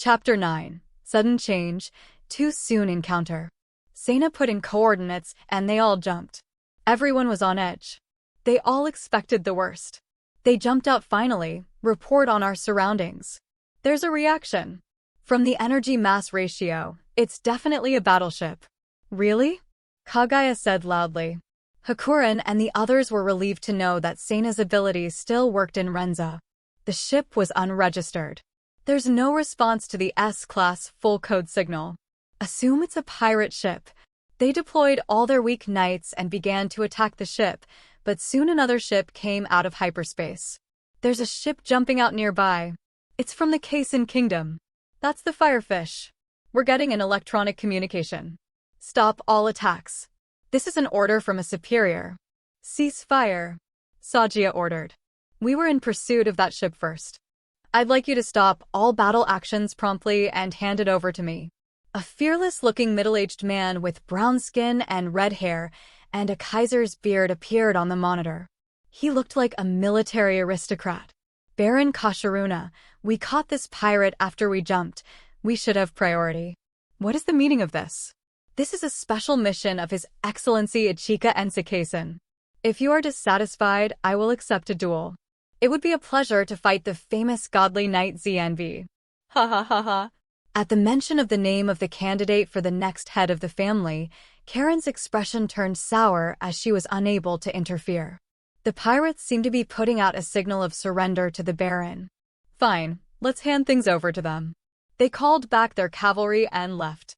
Chapter 9. Sudden Change, Too Soon Encounter. Sana put in coordinates and they all jumped. Everyone was on edge. They all expected the worst. They jumped out finally, report on our surroundings. There's a reaction. From the energy-mass ratio, it's definitely a battleship. Really? Kagaya said loudly. Hakuren and the others were relieved to know that Sana's abilities still worked in Renza. The ship was unregistered. There's no response to the S-class full code signal. Assume it's a pirate ship. They deployed all their weak knights and began to attack the ship, but soon another ship came out of hyperspace. There's a ship jumping out nearby. It's from the Kaizen Kingdom. That's the Firefish. We're getting an electronic communication. Stop all attacks. This is an order from a superior. Cease fire. Sagia ordered. We were in pursuit of that ship first. I'd like you to stop all battle actions promptly and hand it over to me. A fearless-looking middle-aged man with brown skin and red hair and a Kaiser's beard appeared on the monitor. He looked like a military aristocrat. Baron Kasharuna, we caught this pirate after we jumped. We should have priority. What is the meaning of this? This is a special mission of His Excellency Ichika Ensikaisen. If you are dissatisfied, I will accept a duel. It would be a pleasure to fight the famous godly knight ZNV. Ha ha ha ha. At the mention of the name of the candidate for the next head of the family, Karen's expression turned sour as she was unable to interfere. The pirates seemed to be putting out a signal of surrender to the Baron. Fine, let's hand things over to them. They called back their cavalry and left.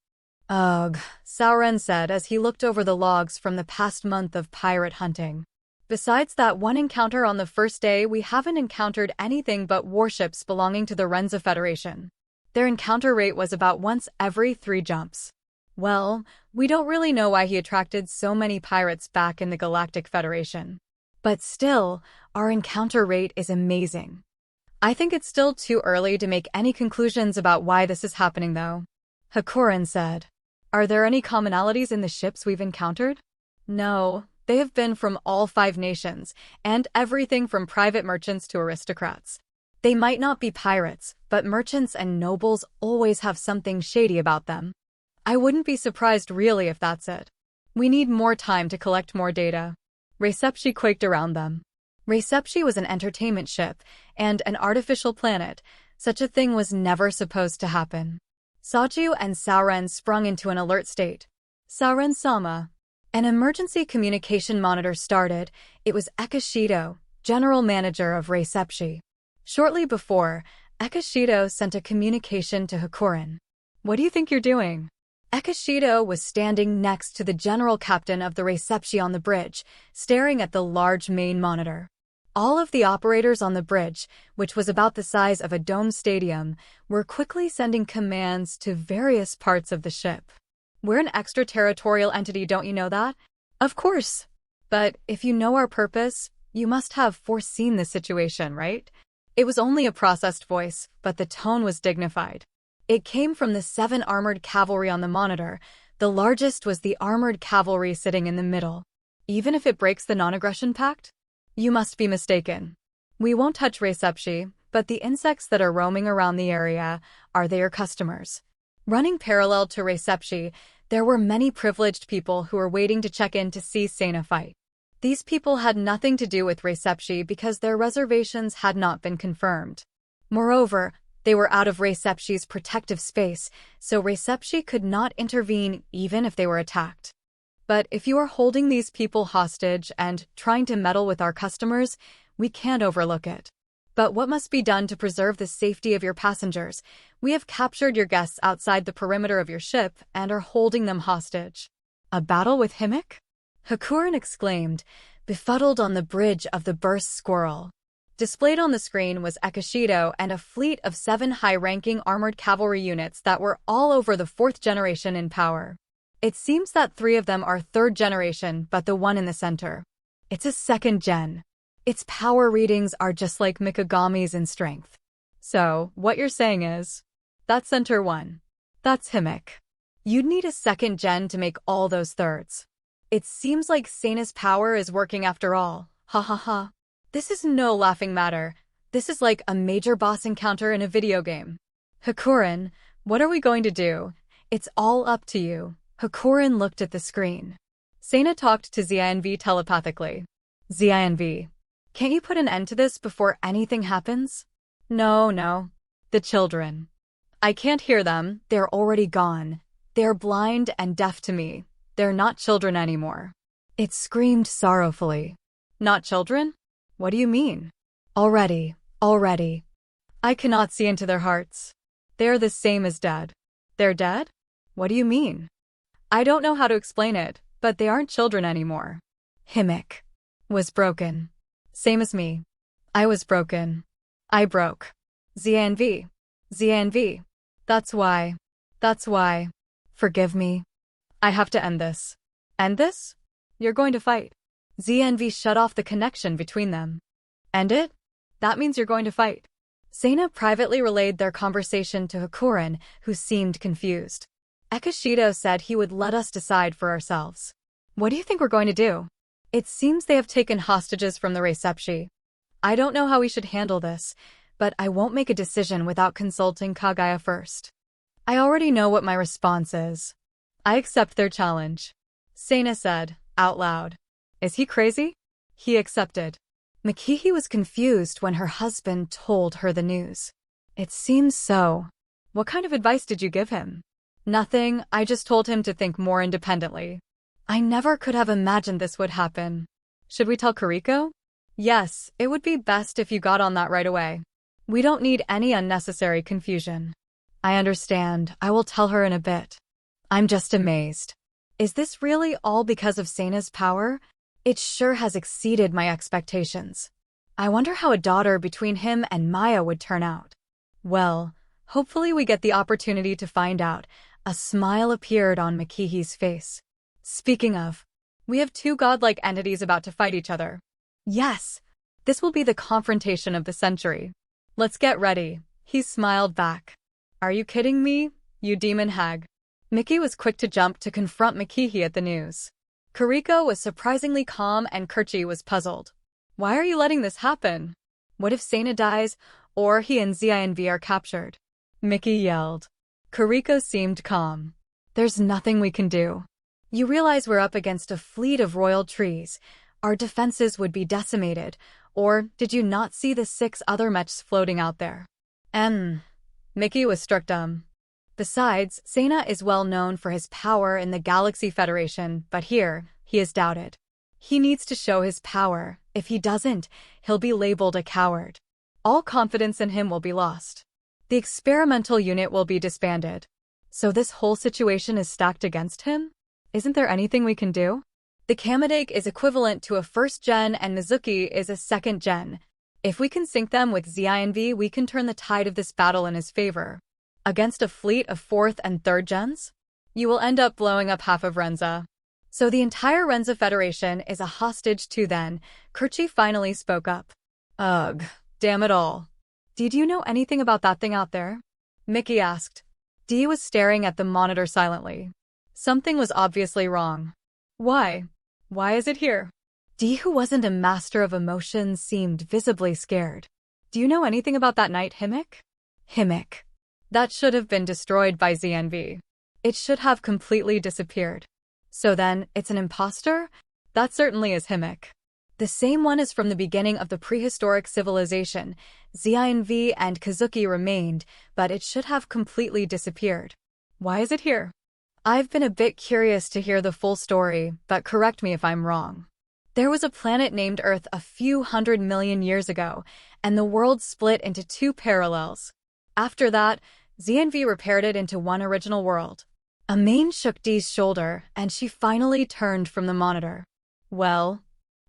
Ugh, Sauren said as he looked over the logs from the past month of pirate hunting. Besides that one encounter on the first day, we haven't encountered anything but warships belonging to the Renza Federation. Their encounter rate was about once every 3 jumps. Well, we don't really know why he attracted so many pirates back in the Galactic Federation. But still, our encounter rate is amazing. I think it's still too early to make any conclusions about why this is happening though. Hakuren said. Are there any commonalities in the ships we've encountered? No, they have been from all 5 nations, and everything from private merchants to aristocrats. They might not be pirates, but merchants and nobles always have something shady about them. I wouldn't be surprised really if that's it. We need more time to collect more data. Recepshi quaked around them. Recepshi was an entertainment ship and an artificial planet. Such a thing was never supposed to happen. Saju and Sauren sprung into an alert state. Sauren-sama. An emergency communication monitor started. It was Ekashido, general manager of Recepshi. Shortly before, Ekashido sent a communication to Hakuren. What do you think you're doing? Ekashido was standing next to the general captain of the Recepshi on the bridge, staring at the large main monitor. All of the operators on the bridge, which was about the size of a dome stadium, were quickly sending commands to various parts of the ship. We're an extraterritorial entity, don't you know that? Of course. But if you know our purpose, you must have foreseen the situation, right? It was only a processed voice, but the tone was dignified. It came from the 7 armored cavalry on the monitor. The largest was the armored cavalry sitting in the middle. Even if it breaks the non-aggression pact? You must be mistaken. We won't touch Recepshi, but the insects that are roaming around the area, are they your customers? Running parallel to Recepshi, there were many privileged people who were waiting to check in to see Sana fight. These people had nothing to do with Recepshi because their reservations had not been confirmed. Moreover, they were out of Recepshi's protective space, so Recepshi could not intervene even if they were attacked. But if you are holding these people hostage and trying to meddle with our customers, we can't overlook it. But what must be done to preserve the safety of your passengers? We have captured your guests outside the perimeter of your ship and are holding them hostage. A battle with Himik? Hakuren exclaimed, befuddled on the bridge of the burst squirrel. Displayed on the screen was Ekashido and a fleet of 7 high-ranking armored cavalry units that were all over the 4th generation in power. It seems that 3 of them are 3rd generation, but the one in the center. It's a 2nd gen. Its power readings are just like Mikagami's in strength. So, what you're saying is, that's center 1. That's Himik. You'd need a 2nd gen to make all those 3rds. It seems like Sana's power is working after all. Ha ha ha. This is no laughing matter. This is like a major boss encounter in a video game. Hakurin, what are we going to do? It's all up to you. Hakurin looked at the screen. Sena talked to Zinv telepathically. Zinv, can't you put an end to this before anything happens? No. The children. I can't hear them, they're already gone. They're blind and deaf to me. They're not children anymore. It screamed sorrowfully. Not children? What do you mean? Already. I cannot see into their hearts. They're the same as dead. They're dead? What do you mean? I don't know how to explain it, but they aren't children anymore. Himik was broken. Same as me. I was broken. I broke. Zinv. That's why. Forgive me. I have to end this. End this? You're going to fight. Zinv shut off the connection between them. End it? That means you're going to fight. Sena privately relayed their conversation to Hakurin, who seemed confused. Ekishido said he would let us decide for ourselves. What do you think we're going to do? It seems they have taken hostages from the Recepshi. I don't know how we should handle this, but I won't make a decision without consulting Kagaya first. I already know what my response is. I accept their challenge. Sena said, out loud. Is he crazy? He accepted. Mikihi was confused when her husband told her the news. It seems so. What kind of advice did you give him? Nothing, I just told him to think more independently. I never could have imagined this would happen. Should we tell Kariko? Yes, it would be best if you got on that right away. We don't need any unnecessary confusion. I understand, I will tell her in a bit. I'm just amazed. Is this really all because of Sena's power? It sure has exceeded my expectations. I wonder how a daughter between him and Maya would turn out. Well, hopefully we get the opportunity to find out. A smile appeared on Mikihi's face. Speaking of, we have two godlike entities about to fight each other. Yes, this will be the confrontation of the century. Let's get ready. He smiled back. Are you kidding me, you demon hag? Miki was quick to jump to confront Mikihi at the news. Kariko was surprisingly calm and Kerchi was puzzled. Why are you letting this happen? What if Sena dies, or he and Zinv are captured? Miki yelled. Kariko seemed calm. There's nothing we can do. You realize we're up against a fleet of royal trees. Our defenses would be decimated. Or did you not see the 6 other mechs floating out there? Miki was struck dumb. Besides, Sena is well known for his power in the Galaxy Federation, but here, he is doubted. He needs to show his power. If he doesn't, he'll be labeled a coward. All confidence in him will be lost. The experimental unit will be disbanded. So this whole situation is stacked against him? Isn't there anything we can do? The Kamedake is equivalent to a 1st gen and Mizuki is a 2nd gen. If we can sync them with Zinv, we can turn the tide of this battle in his favor. Against a fleet of 4th and 3rd gens? You will end up blowing up half of Renza. So the entire Renza Federation is a hostage too then. Kerchi finally spoke up. Ugh, damn it all. Did you know anything about that thing out there? Miki asked. Dee was staring at the monitor silently. Something was obviously wrong. Why? Why is it here? Dee, who wasn't a master of emotions, seemed visibly scared. Do you know anything about that night, Himik? Himik. That should have been destroyed by Zinv. It should have completely disappeared. So then, it's an imposter? That certainly is Himik. The same one as from the beginning of the prehistoric civilization. Zinv and Kazuki remained, but it should have completely disappeared. Why is it here? I've been a bit curious to hear the full story, but correct me if I'm wrong. There was a planet named Earth a few 100 million years ago, and the world split into 2 parallels. After that, Zinv repaired it into one original world. A mane shook Dee's shoulder, and she finally turned from the monitor. Well,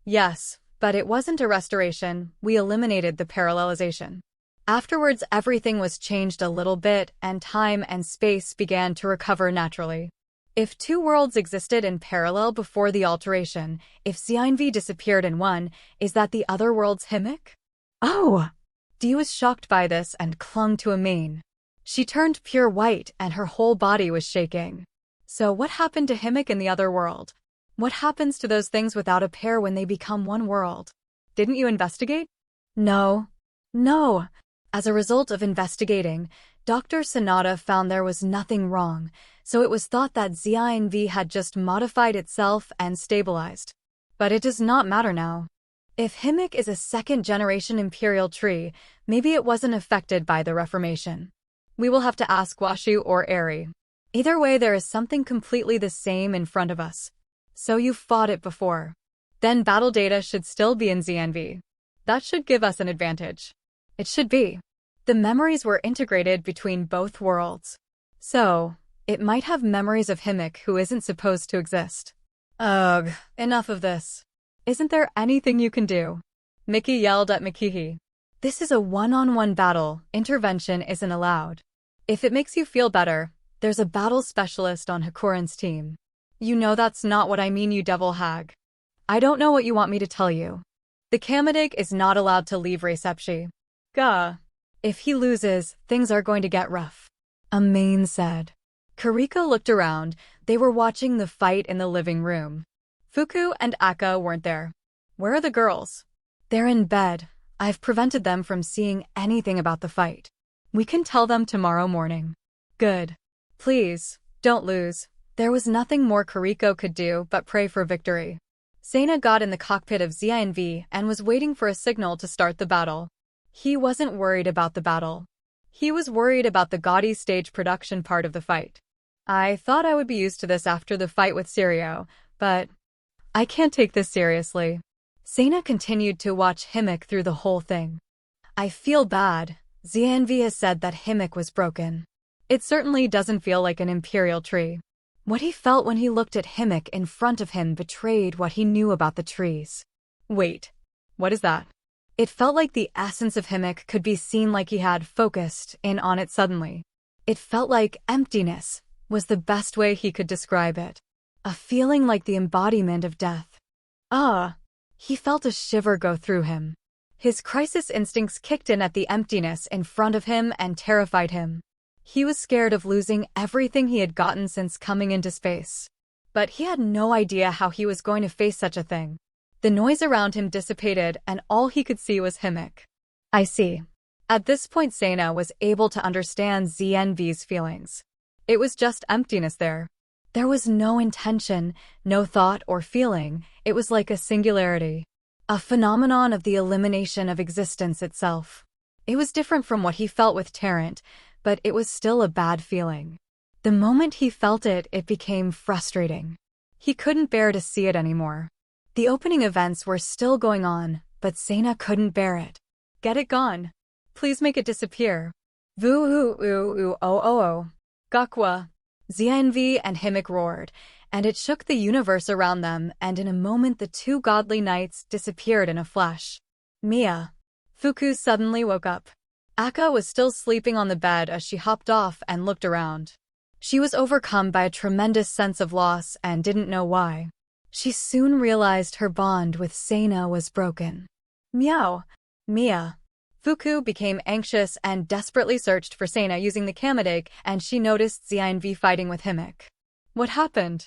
yes, but it wasn't a restoration, we eliminated the parallelization. Afterwards, everything was changed a little bit, and time and space began to recover naturally. If 2 worlds existed in parallel before the alteration, if Zinv disappeared in one, is that the other world's Himik? Oh! Dee was shocked by this and clung to a mane. She turned pure white and her whole body was shaking. So what happened to Himik in the other world? What happens to those things without a pair when they become one world? Didn't you investigate? No. As a result of investigating, Dr. Sanada found there was nothing wrong, so it was thought that ZINV had just modified itself and stabilized. But it does not matter now. If Himik is a second-generation imperial tree, maybe it wasn't affected by the reformation. We will have to ask Washu or Eri. Either way, there is something completely the same in front of us. So you fought it before. Then battle data should still be in ZNV. That should give us an advantage. It should be. The memories were integrated between both worlds. So, it might have memories of Himik who isn't supposed to exist. Ugh, enough of this. Isn't there anything you can do? Mickey yelled at Mikihi. This is a one-on-one battle, intervention isn't allowed. If it makes you feel better, there's a battle specialist on Hakuren's team. You know that's not what I mean, you devil hag. I don't know what you want me to tell you. The Kamidig is not allowed to leave Recepshi. Gah. If he loses, things are going to get rough. Amain said. Kariko looked around. They were watching the fight in the living room. Fuku and Akka weren't there. Where are the girls? They're in bed. I've prevented them from seeing anything about the fight. We can tell them tomorrow morning. Good. Please, don't lose. There was nothing more Kariko could do but pray for victory. Sena got in the cockpit of ZINV and was waiting for a signal to start the battle. He wasn't worried about the battle. He was worried about the gaudy stage production part of the fight. I thought I would be used to this after the fight with Sirio, but I can't take this seriously. Sena continued to watch Himik through the whole thing. I feel bad. ZNV has said that Himik was broken. It certainly doesn't feel like an imperial tree. What he felt when he looked at Himik in front of him betrayed what he knew about the trees. Wait, what is that? It felt like the essence of Himik could be seen, like he had focused in on it suddenly. It felt like emptiness was the best way he could describe it. A feeling like the embodiment of death. He felt a shiver go through him. His crisis instincts kicked in at the emptiness in front of him and terrified him. He was scared of losing everything he had gotten since coming into space. But he had no idea how he was going to face such a thing. The noise around him dissipated and all he could see was Himik. I see. At this point Sena was able to understand ZNV's feelings. It was just emptiness there. There was no intention, no thought or feeling. It was like a singularity. A phenomenon of the elimination of existence itself. It was different from what he felt with Tarrant, but it was still a bad feeling. The moment he felt it, it became frustrating. He couldn't bear to see it anymore. The opening events were still going on, but Sena couldn't bear it. Get it gone. Please make it disappear. Voo-oo-oo-oo-oo. Gakwa. ZNV and Himik roared, and it shook the universe around them, and in a moment the two godly knights disappeared in a flash. Mia. Fuku suddenly woke up. Akka was still sleeping on the bed as she hopped off and looked around. She was overcome by a tremendous sense of loss and didn't know why. She soon realized her bond with Sena was broken. Meow. Mia. Fuku became anxious and desperately searched for Sena using the Kamidig, and she noticed ZINV fighting with Himik. What happened?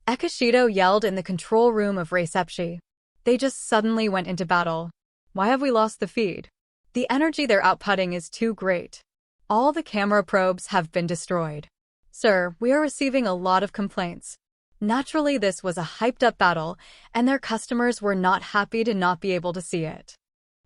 Ekishido yelled in the control room of Recepshi. They just suddenly went into battle. Why have we lost the feed? The energy they're outputting is too great. All the camera probes have been destroyed. Sir, we are receiving a lot of complaints. Naturally, this was a hyped-up battle, and their customers were not happy to not be able to see it.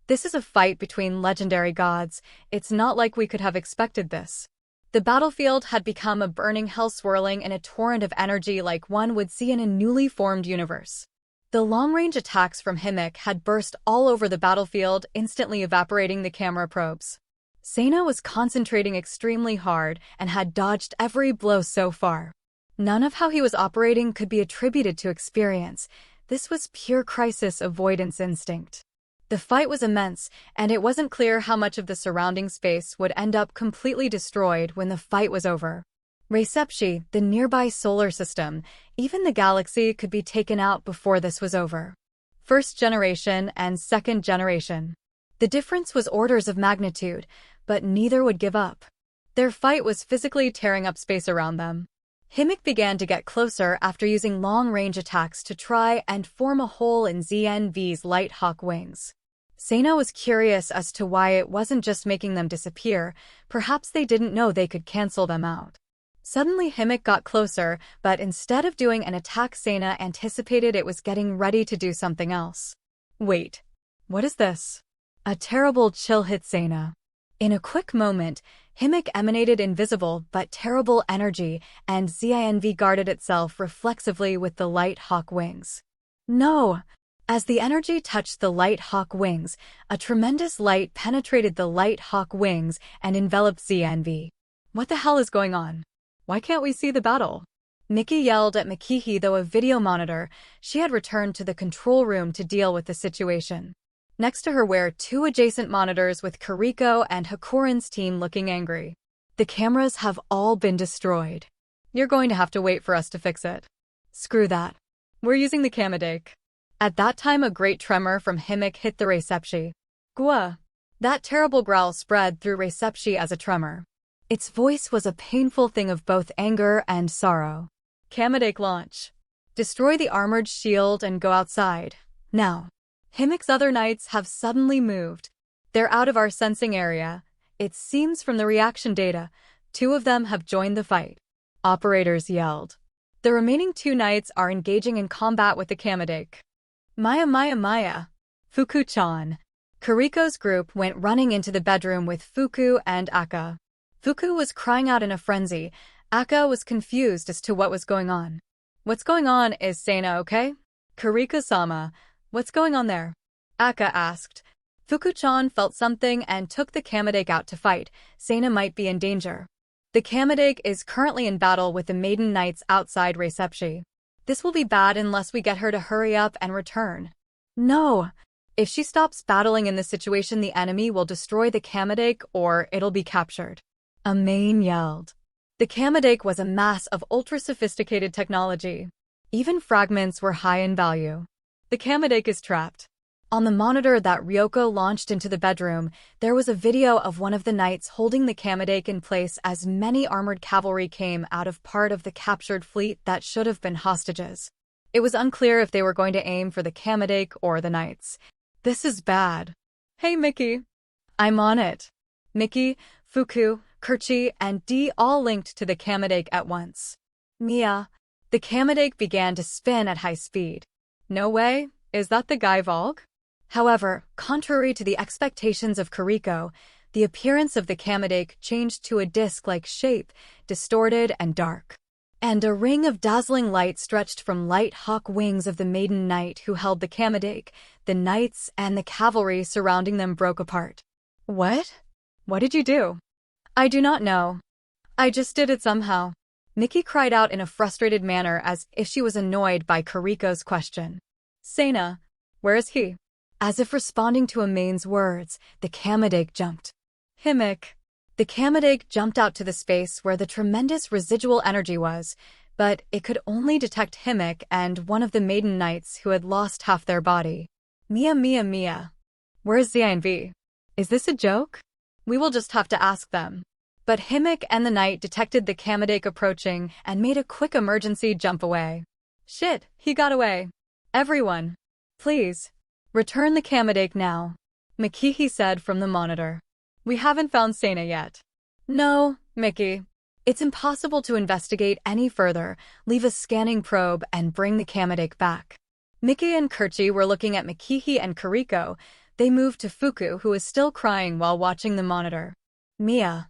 This is a fight between legendary gods. It's not like we could have expected this. The battlefield had become a burning hell swirling in a torrent of energy like one would see in a newly formed universe. The long-range attacks from Himik had burst all over the battlefield, instantly evaporating the camera probes. Sena was concentrating extremely hard and had dodged every blow so far. None of how he was operating could be attributed to experience. This was pure crisis avoidance instinct. The fight was immense, and it wasn't clear how much of the surrounding space would end up completely destroyed when the fight was over. Recepshi, the nearby solar system, even the galaxy could be taken out before this was over. First generation and second generation. The difference was orders of magnitude, but neither would give up. Their fight was physically tearing up space around them. Himik began to get closer after using long-range attacks to try and form a hole in ZNV's Light Hawk wings. Sana was curious as to why it wasn't just making them disappear. Perhaps they didn't know they could cancel them out. Suddenly Himik got closer, but instead of doing an attack, Sana anticipated it was getting ready to do something else. Wait. What is this? A terrible chill hit Sana. In a quick moment, Himik emanated invisible but terrible energy, and Zinv guarded itself reflexively with the light hawk wings. No! As the energy touched the light hawk wings, a tremendous light penetrated the light hawk wings and enveloped Zinv. What the hell is going on? Why can't we see the battle? Miki yelled at Mikihi through a video monitor. She had returned to the control room to deal with the situation. Next to her were two adjacent monitors with Kiriko and Hakuren's team looking angry. The cameras have all been destroyed. You're going to have to wait for us to fix it. Screw that. We're using the Kamadake. At that time a great tremor from Himik hit the Recepshi. Gwa! That terrible growl spread through Recepshi as a tremor. Its voice was a painful thing of both anger and sorrow. Kamadake launch. Destroy the armored shield and go outside. Now. Himik's other knights have suddenly moved. They're out of our sensing area. It seems from the reaction data, 2 of them have joined the fight. Operators yelled. The remaining 2 knights are engaging in combat with the Kamadake. Maya. Fuku-chan. Kiriko's group went running into the bedroom with Fuku and Aka. Fuku was crying out in a frenzy. Aka was confused as to what was going on. What's going on? Is Sana okay? Kiriko-sama. What's going on there? Aka asked. Fuku-chan felt something and took the Kamadake out to fight. Sana might be in danger. The Kamadake is currently in battle with the Maiden Knights outside Recepshi. This will be bad unless we get her to hurry up and return. No! If she stops battling in this situation, the enemy will destroy the Kamadake or it'll be captured. A main yelled. The Kamadake was a mass of ultra-sophisticated technology. Even fragments were high in value. The Kamadake is trapped. On the monitor that Ryoko launched into the bedroom, there was a video of one of the knights holding the Kamadake in place as many armored cavalry came out of part of the captured fleet that should have been hostages. It was unclear if they were going to aim for the Kamadake or the knights. This is bad. Hey Miki. I'm on it. Miki, Fuku, Kirchi, and D all linked to the Kamadake at once. Mia. The Kamadake began to spin at high speed. No way, is that the guy Volg? However, contrary to the expectations of Kiriko, the appearance of the Kamadake changed to a disc-like shape, distorted and dark. And a ring of dazzling light stretched from light hawk wings of the Maiden Knight who held the Kamadake. The knights and the cavalry surrounding them broke apart. What? What did you do? I do not know. I just did it somehow. Miki cried out in a frustrated manner as if she was annoyed by Kiriko's question. Sana, where is he? As if responding to Amain's words, the Kamadake jumped. Himik. The Kamadake jumped out to the space where the tremendous residual energy was, but it could only detect Himik and one of the Maiden Knights who had lost half their body. Mia. Where's Zinv? Is this a joke? We will just have to ask them. But Himik and the knight detected the Kamadake approaching and made a quick emergency jump away. Shit, he got away. Everyone. Please. Return the Kamadake now. Mikihi said from the monitor. We haven't found Sana yet. No, Miki. It's impossible to investigate any further. Leave a scanning probe and bring the Kamadake back. Miki and Kirchi were looking at Mikihi and Kiriko. They moved to Fuku, who was still crying while watching the monitor. Mia.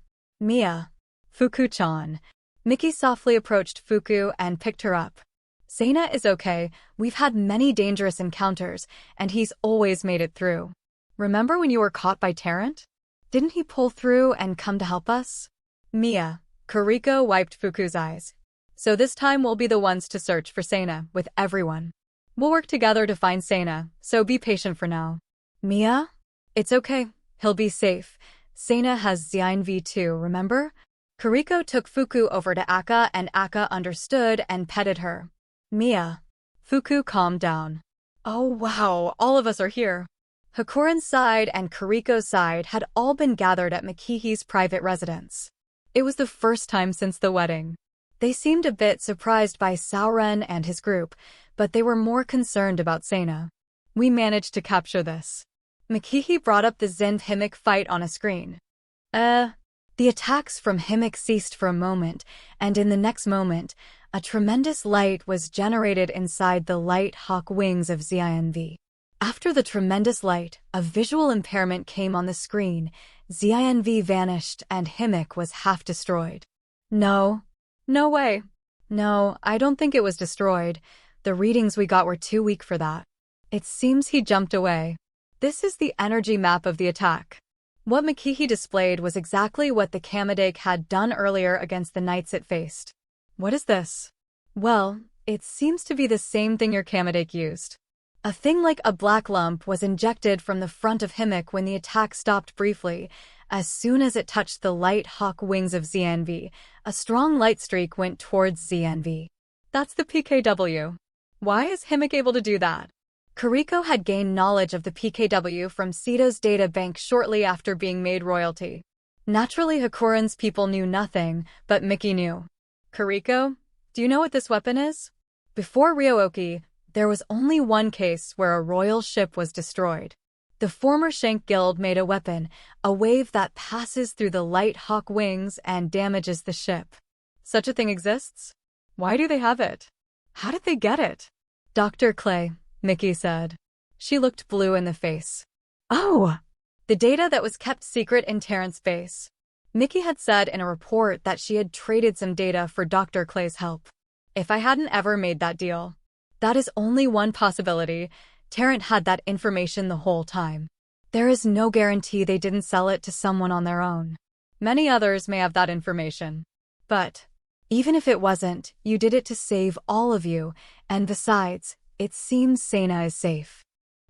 Fuku-chan. Miki softly approached Fuku and picked her up. Sana is okay. We've had many dangerous encounters, and he's always made it through. Remember when you were caught by Tarrant? Didn't he pull through and come to help us? Mia. Kiriko wiped Fuku's eyes. So this time we'll be the ones to search for Sana with everyone. We'll work together to find Sana, so be patient for now. Mia? It's okay. He'll be safe. Sana has Zinv too, remember? Kiriko took Fuku over to Aka and Aka understood and petted her. Mia. Fuku calmed down. Oh wow, all of us are here. Hakuren's side and Kiriko's side had all been gathered at Mikihi's private residence. It was the first time since the wedding. They seemed a bit surprised by Sauren and his group, but they were more concerned about Sana. We managed to capture this. Mikihi brought up the Zinf-Himik fight on a screen. The attacks from Himik ceased for a moment, and in the next moment, a tremendous light was generated inside the light hawk wings of ZINV. After the tremendous light, a visual impairment came on the screen. ZINV vanished and Himik was half destroyed. No. No way. No, I don't think it was destroyed. The readings we got were too weak for that. It seems he jumped away. This is the energy map of the attack. What Mikihi displayed was exactly what the Kamedake had done earlier against the knights it faced. What is this? Well, it seems to be the same thing your Kamedake used. A thing like a black lump was injected from the front of Himik when the attack stopped briefly. As soon as it touched the light hawk wings of ZNV, a strong light streak went towards ZNV. That's the PKW. Why is Himik able to do that? Kariko had gained knowledge of the PKW from Sito's data bank shortly after being made royalty. Naturally, Hakuren's people knew nothing, but Miki knew. Kariko, do you know what this weapon is? Before Ryooki, there was only one case where a royal ship was destroyed. The former Shank Guild made a weapon, a wave that passes through the light hawk wings and damages the ship. Such a thing exists? Why do they have it? How did they get it? Dr. Clay, Miki said. She looked blue in the face. Oh! The data that was kept secret in Terrance's base. Miki had said in a report that she had traded some data for Dr. Clay's help. If I hadn't ever made that deal. That is only one possibility. Terrance had that information the whole time. There is no guarantee they didn't sell it to someone on their own. Many others may have that information. But even if it wasn't, you did it to save all of you, and besides, it seems Sena is safe.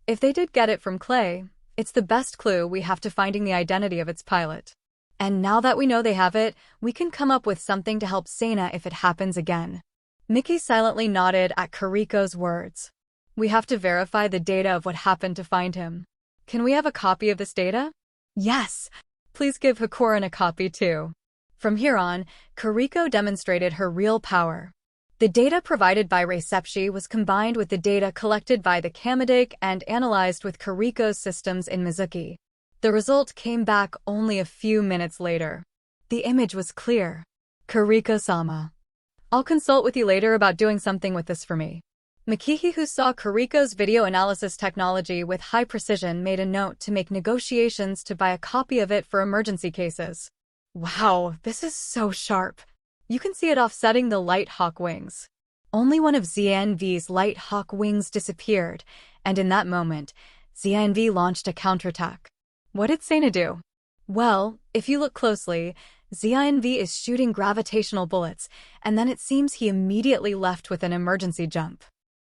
If they did get it from Clay, it's the best clue we have to finding the identity of its pilot. And now that we know they have it, we can come up with something to help Sena if it happens again. Miki silently nodded at Kariko's words. We have to verify the data of what happened to find him. Can we have a copy of this data? Yes. Please give Hakuren a copy too. From here on, Kariko demonstrated her real power. The data provided by Recepshi was combined with the data collected by the Kamedake and analyzed with Kariko's systems in Mizuki. The result came back only a few minutes later. The image was clear. Kariko-sama. I'll consult with you later about doing something with this for me. Mikihi, who saw Kariko's video analysis technology with high precision, made a note to make negotiations to buy a copy of it for emergency cases. Wow, this is so sharp. You can see it offsetting the light hawk wings. Only one of ZNV's light hawk wings disappeared, and in that moment, ZNV launched a counterattack. What did Sena do? Well, if you look closely, ZNV is shooting gravitational bullets, and then it seems he immediately left with an emergency jump.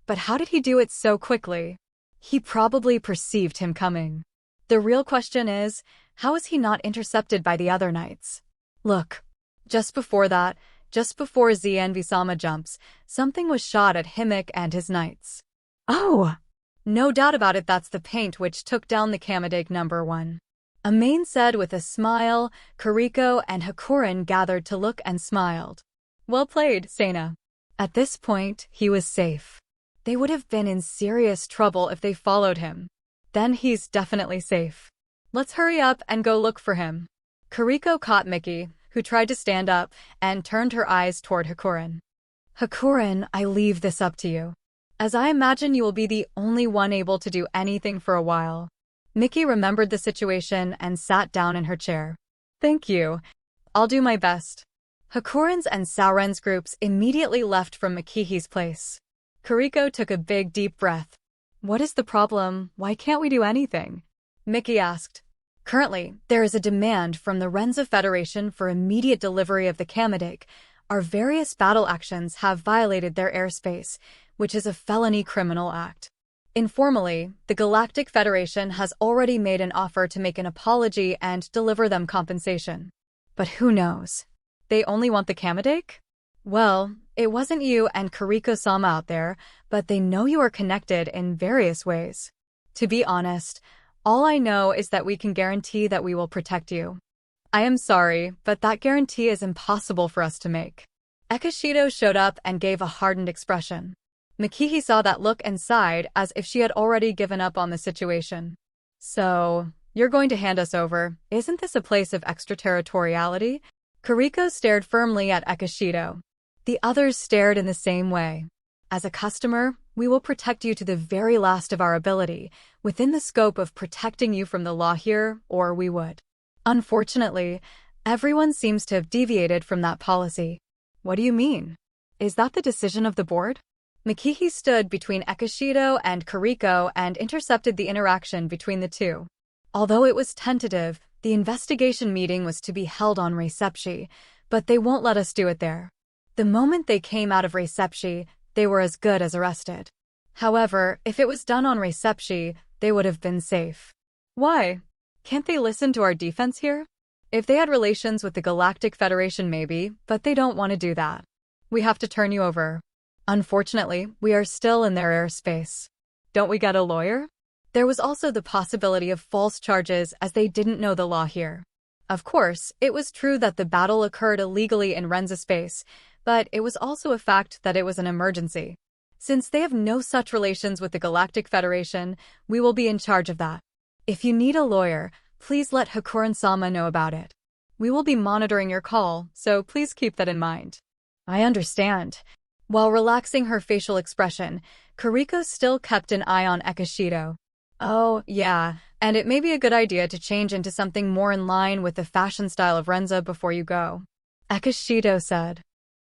But how did he do it so quickly? He probably perceived him coming. The real question is, how is he not intercepted by the other knights? Look. Just before that, just before ZNV-sama jumps, something was shot at Himik and his knights. Oh! No doubt about it, that's the paint which took down the Kamedake #1. Amain said with a smile. Kariko and Hakuren gathered to look and smiled. Well played, Sena. At this point, he was safe. They would have been in serious trouble if they followed him. Then he's definitely safe. Let's hurry up and go look for him. Kariko caught Miki, who tried to stand up, and turned her eyes toward Hakuren. Hakuren, I leave this up to you. As I imagine you will be the only one able to do anything for a while. Miki remembered the situation and sat down in her chair. Thank you. I'll do my best. Hakuren's and Sauren's groups immediately left from Mikihi's place. Kariko took a big deep breath. What is the problem? Why can't we do anything? Miki asked. Currently, there is a demand from the Renza Federation for immediate delivery of the Kamedake. Our various battle actions have violated their airspace, which is a felony criminal act. Informally, the Galactic Federation has already made an offer to make an apology and deliver them compensation. But who knows? They only want the Kamedake? Well, it wasn't you and Kariko-sama out there, but they know you are connected in various ways. To be honest, all I know is that we can guarantee that we will protect you. I am sorry, but that guarantee is impossible for us to make. Ekishido showed up and gave a hardened expression. Mikihi saw that look and sighed as if she had already given up on the situation. So, you're going to hand us over. Isn't this a place of extraterritoriality? Kariko stared firmly at Ekishido. The others stared in the same way. As a customer, we will protect you to the very last of our ability, within the scope of protecting you from the law here, or we would. Unfortunately, everyone seems to have deviated from that policy. What do you mean? Is that the decision of the board? Mikihi stood between Ekishido and Kariko and intercepted the interaction between the two. Although it was tentative, the investigation meeting was to be held on Recepshi, but they won't let us do it there. The moment they came out of Recepshi, they were as good as arrested. However, if it was done on Recepshi, they would have been safe. Why? Can't they listen to our defense here? If they had relations with the Galactic Federation maybe, but they don't want to do that. We have to turn you over. Unfortunately, we are still in their airspace. Don't we get a lawyer? There was also the possibility of false charges as they didn't know the law here. Of course, it was true that the battle occurred illegally in Renza space, but it was also a fact that it was an emergency. Since they have no such relations with the Galactic Federation, we will be in charge of that. If you need a lawyer, please let Hakuran-sama know about it. We will be monitoring your call, so please keep that in mind. I understand. While relaxing her facial expression, Kariko still kept an eye on Ekishido. Oh, yeah, and it may be a good idea to change into something more in line with the fashion style of Renza before you go. Ekishido said.